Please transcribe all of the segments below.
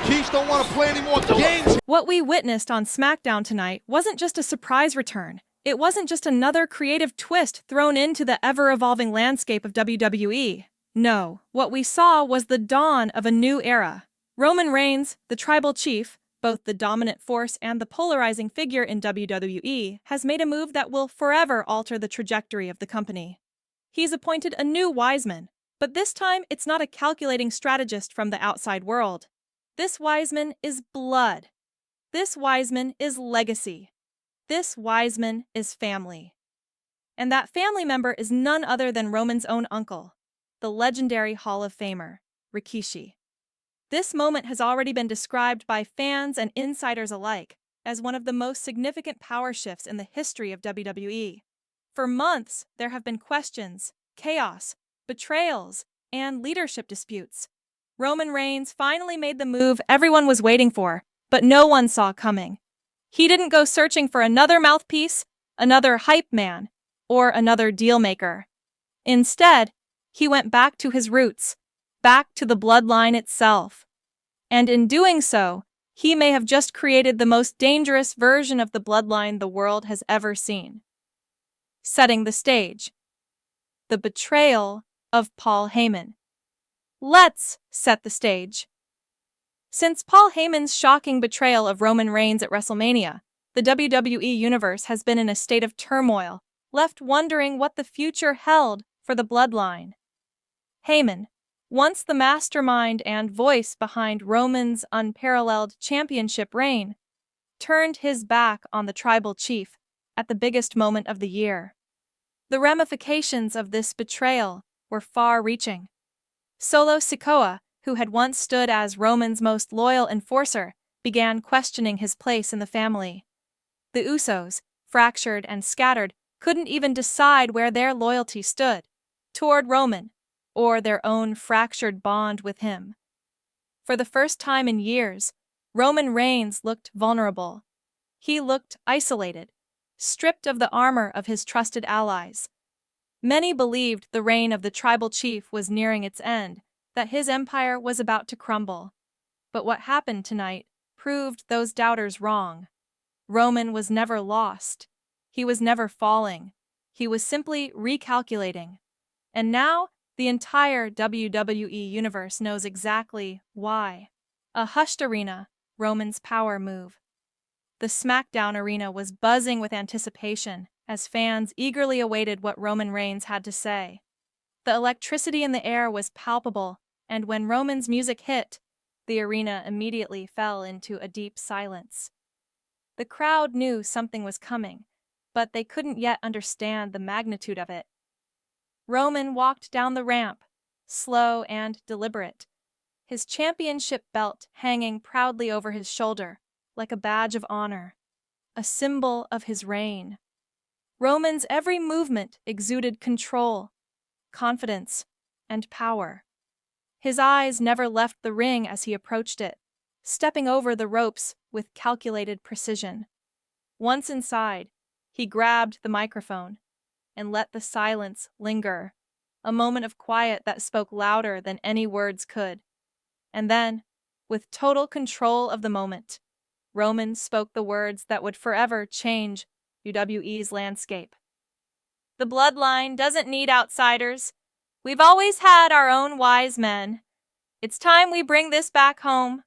Rikishi don't want to play any more games. What we witnessed on SmackDown tonight wasn't just a surprise return. It wasn't just another creative twist thrown into the ever-evolving landscape of WWE. No, what we saw was the dawn of a new era. Roman Reigns, the tribal chief, both the dominant force and the polarizing figure in WWE, has made a move that will forever alter the trajectory of the company. He's appointed a new Wiseman, but this time it's not a calculating strategist from the outside world. This Wiseman is blood. This Wiseman is legacy. This Wiseman is family. And that family member is none other than Roman's own uncle, the legendary Hall of Famer, Rikishi. This moment has already been described by fans and insiders alike as one of the most significant power shifts in the history of WWE. For months, there have been questions, chaos, betrayals, and leadership disputes. Roman Reigns finally made the move everyone was waiting for, but no one saw coming. He didn't go searching for another mouthpiece, another hype man, or another deal maker. Instead, he went back to his roots, back to the bloodline itself. And in doing so, he may have just created the most dangerous version of the bloodline the world has ever seen. Setting the stage. The betrayal of Paul Heyman. Let's set the stage. Since Paul Heyman's shocking betrayal of Roman Reigns at WrestleMania, the WWE Universe has been in a state of turmoil, left wondering what the future held for the bloodline. Heyman, once the mastermind and voice behind Roman's unparalleled championship reign, turned his back on the tribal chief at the biggest moment of the year. The ramifications of this betrayal were far-reaching. Solo Sikoa, who had once stood as Roman's most loyal enforcer, began questioning his place in the family. The Usos, fractured and scattered, couldn't even decide where their loyalty stood, toward Roman, or their own fractured bond with him. For the first time in years, Roman Reigns looked vulnerable. He looked isolated, stripped of the armor of his trusted allies. Many believed the reign of the tribal chief was nearing its end, that his empire was about to crumble. But what happened tonight proved those doubters wrong. Roman was never lost. He was never falling. He was simply recalculating. And now, the entire WWE Universe knows exactly why. A hushed arena, Roman's power move. The SmackDown arena was buzzing with anticipation as fans eagerly awaited what Roman Reigns had to say. The electricity in the air was palpable, and when Roman's music hit, the arena immediately fell into a deep silence. The crowd knew something was coming, but they couldn't yet understand the magnitude of it. Roman walked down the ramp, slow and deliberate, his championship belt hanging proudly over his shoulder, like a badge of honor, a symbol of his reign. Roman's every movement exuded control, confidence, and power. His eyes never left the ring as he approached it, stepping over the ropes with calculated precision. Once inside, he grabbed the microphone and let the silence linger, a moment of quiet that spoke louder than any words could. And then, with total control of the moment, Roman spoke the words that would forever change WWE's landscape. The bloodline doesn't need outsiders. We've always had our own wise men. It's time we bring this back home.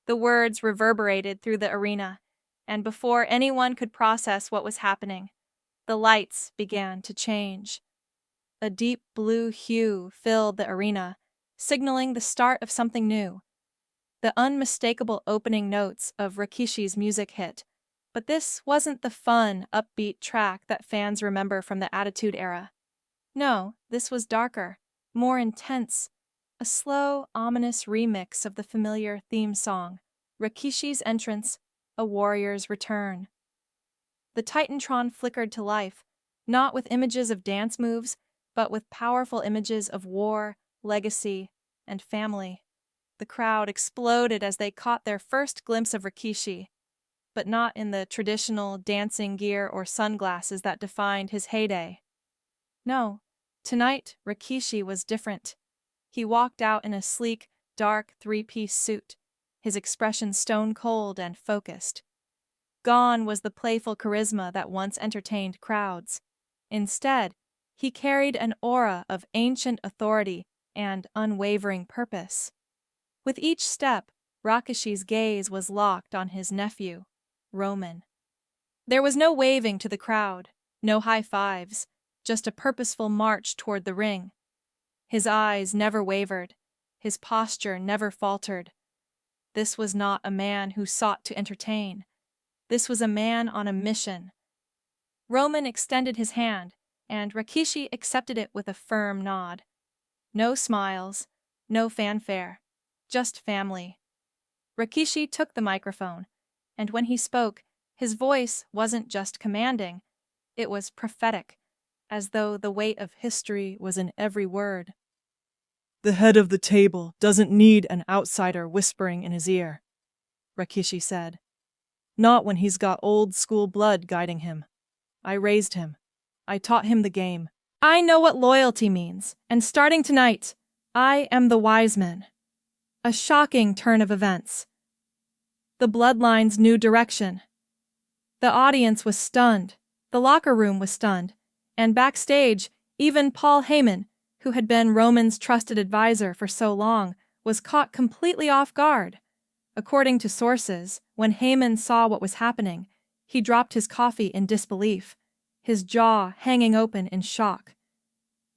The words reverberated through the arena, and before anyone could process what was happening, the lights began to change. A deep blue hue filled the arena, signaling the start of something new. The unmistakable opening notes of Rikishi's music hit, but this wasn't the fun, upbeat track that fans remember from the Attitude Era. No, this was darker, more intense, a slow, ominous remix of the familiar theme song, Rikishi's entrance, A Warrior's Return. The Titantron flickered to life, not with images of dance moves, but with powerful images of war, legacy, and family. The crowd exploded as they caught their first glimpse of Rikishi, but not in the traditional dancing gear or sunglasses that defined his heyday. No, tonight Rikishi was different. He walked out in a sleek, dark three-piece suit, his expression stone cold and focused. Gone was the playful charisma that once entertained crowds. Instead, he carried an aura of ancient authority and unwavering purpose. With each step, Rikishi's gaze was locked on his nephew, Roman. There was no waving to the crowd, no high fives, just a purposeful march toward the ring. His eyes never wavered, his posture never faltered. This was not a man who sought to entertain. This was a man on a mission. Roman extended his hand, and Rikishi accepted it with a firm nod. No smiles, no fanfare, just family. Rikishi took the microphone, and when he spoke, his voice wasn't just commanding, it was prophetic, as though the weight of history was in every word. The head of the table doesn't need an outsider whispering in his ear, Rikishi said. Not when he's got old school blood guiding him. I raised him. I taught him the game. I know what loyalty means, and starting tonight, I am the Wiseman. A shocking turn of events. The Bloodline's new direction. The audience was stunned, the locker room was stunned, and backstage, even Paul Heyman, who had been Roman's trusted advisor for so long, was caught completely off guard. According to sources, when Heyman saw what was happening, he dropped his coffee in disbelief, his jaw hanging open in shock.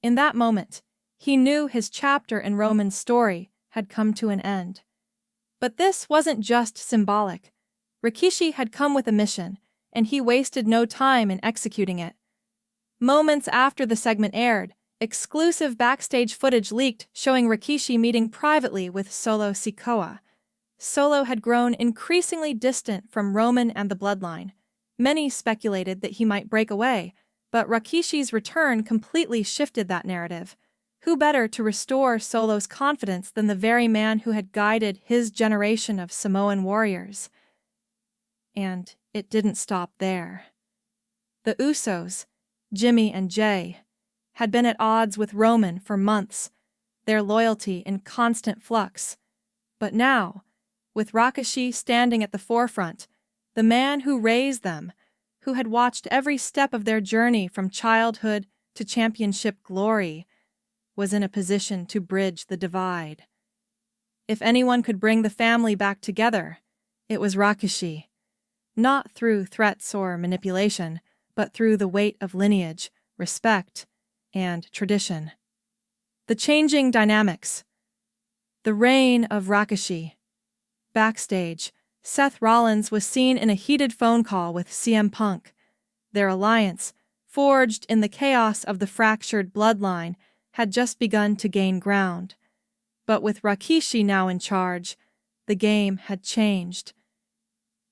In that moment, he knew his chapter in Roman's story had come to an end. But this wasn't just symbolic. Rikishi had come with a mission, and he wasted no time in executing it. Moments after the segment aired, exclusive backstage footage leaked showing Rikishi meeting privately with Solo Sikoa. Solo had grown increasingly distant from Roman and the Bloodline. Many speculated that he might break away, but Rikishi's return completely shifted that narrative. Who better to restore Solo's confidence than the very man who had guided his generation of Samoan warriors? And it didn't stop there. The Usos, Jimmy and Jay, had been at odds with Roman for months, their loyalty in constant flux. But now, with Rikishi standing at the forefront, the man who raised them, who had watched every step of their journey from childhood to championship glory, was in a position to bridge the divide. If anyone could bring the family back together, it was Rikishi. Not through threats or manipulation, but through the weight of lineage, respect, and tradition. The changing dynamics. The reign of Rikishi. Backstage, Seth Rollins was seen in a heated phone call with CM Punk. Their alliance, forged in the chaos of the fractured bloodline, had just begun to gain ground. But with Rikishi now in charge, the game had changed.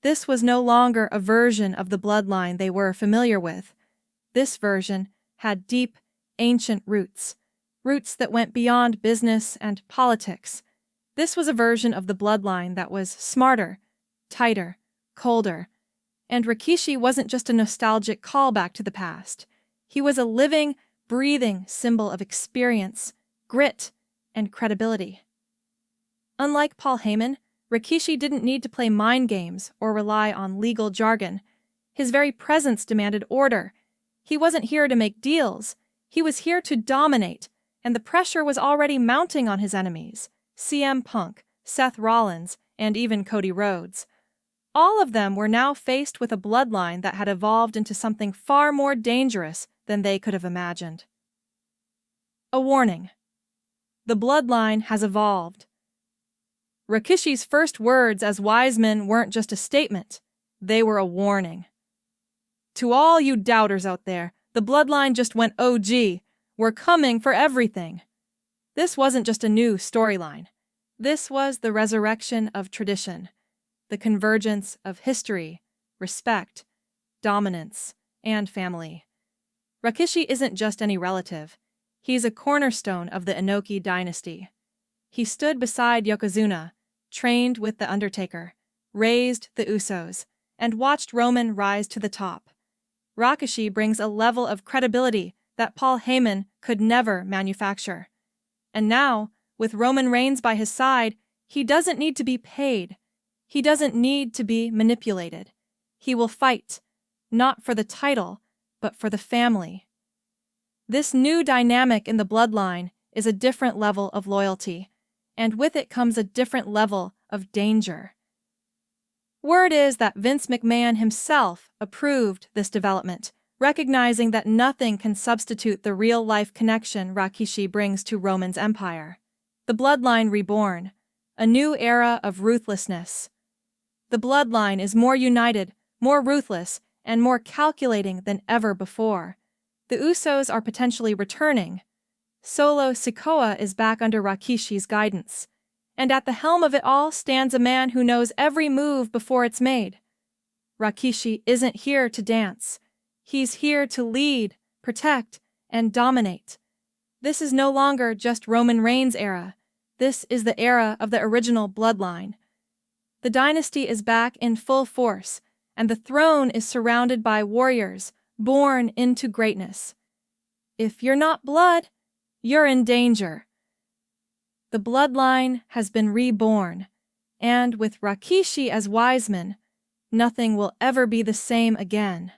This was no longer a version of the bloodline they were familiar with. This version had deep, ancient roots, roots that went beyond business and politics. This was a version of the bloodline that was smarter, tighter, colder. And Rikishi wasn't just a nostalgic callback to the past. He was a living, breathing symbol of experience, grit, and credibility. Unlike Paul Heyman, Rikishi didn't need to play mind games or rely on legal jargon. His very presence demanded order. He wasn't here to make deals. He was here to dominate, and the pressure was already mounting on his enemies, CM Punk, Seth Rollins, and even Cody Rhodes. All of them were now faced with a bloodline that had evolved into something far more dangerous than they could have imagined. A warning. The bloodline has evolved. Rikishi's first words as Wiseman weren't just a statement, they were a warning. To all you doubters out there, the bloodline just went OG. We're coming for everything. This wasn't just a new storyline. This was the resurrection of tradition, the convergence of history, respect, dominance, and family. Rikishi isn't just any relative. He's a cornerstone of the Inoki dynasty. He stood beside Yokozuna, trained with The Undertaker, raised the Usos, and watched Roman rise to the top. Rikishi brings a level of credibility that Paul Heyman could never manufacture. And now, with Roman Reigns by his side, he doesn't need to be paid. He doesn't need to be manipulated. He will fight, not for the title, but for the family. This new dynamic in the bloodline is a different level of loyalty, and with it comes a different level of danger. Word is that Vince McMahon himself approved this development, recognizing that nothing can substitute the real-life connection Rikishi brings to Roman's empire. The Bloodline reborn, a new era of ruthlessness. The Bloodline is more united, more ruthless, and more calculating than ever before. The Usos are potentially returning. Solo Sikoa is back under Rikishi's guidance. And at the helm of it all stands a man who knows every move before it's made. Rikishi isn't here to dance. He's here to lead, protect, and dominate. This is no longer just Roman Reigns' era. This is the era of the original Bloodline. The dynasty is back in full force, and the throne is surrounded by warriors born into greatness. If you're not blood, you're in danger. The Bloodline has been reborn, and with Rikishi as Wiseman, nothing will ever be the same again.